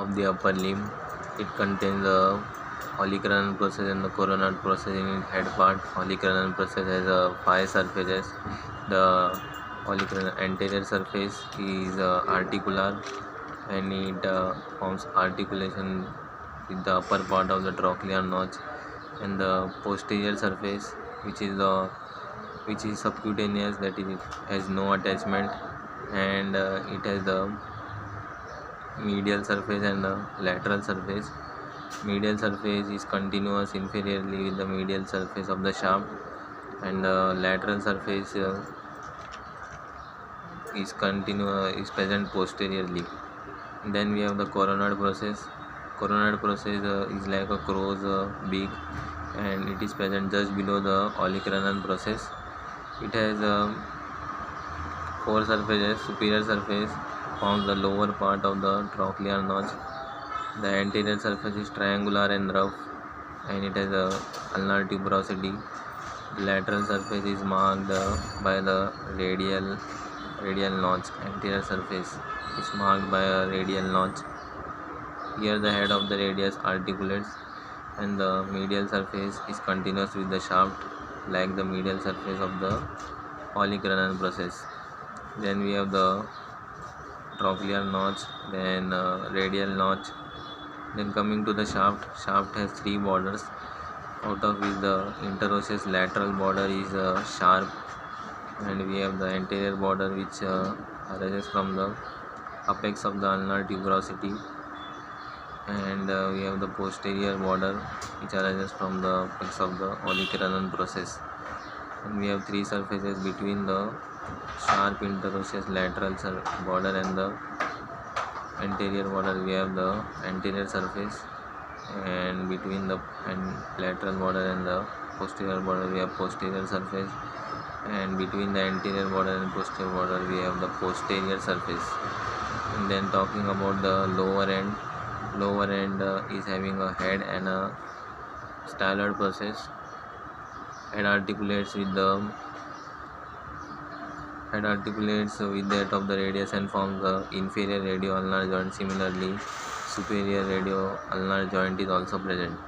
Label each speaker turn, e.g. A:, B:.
A: of the upper limb. It contains the olecranon process and the coronal process in its head part. Olecranon process has 5 surfaces. The olecranon anterior surface is articular, and it forms articulation with the upper part of the trochlear notch, and the posterior surface, which is subcutaneous, that is, it has no attachment, and it has the medial surface and the lateral surface. Medial surface is continuous inferiorly with the medial surface of the shaft, and the lateral surface is present posteriorly. Then we have the coronal process. Coronal process is like a crow's beak, and it is present just below the olecranon process. It has 4 surfaces. Superior surface forms the lower part of the trochlear notch. The anterior surface is triangular and rough, and it has a ulnar tuberosity. The lateral surface is marked by the radial notch. Anterior surface is marked by a radial notch. Here the head of the radius articulates, and the medial surface is continuous with the shaft, like the medial surface of the olecranon process. Then we have the trochlear notch, then radial notch. Then coming to the shaft has 3 borders, out of which the interosseous lateral border is sharp, and we have the anterior border, which arises from the apex of the ulnar tuberosity, and we have the posterior border, which arises from the apex of the olecranon process. And we have 3 surfaces between the sharp interosseous lateral border and the anterior border. We have the anterior surface, and between the lateral border and the posterior border we have posterior surface, and between the anterior border and posterior border we have the posterior surface. And then talking about the lower end is having a head and a styloid process. Head articulates with that of the radius and forms the inferior radio-ulnar joint. Similarly, superior radio-ulnar joint is also present.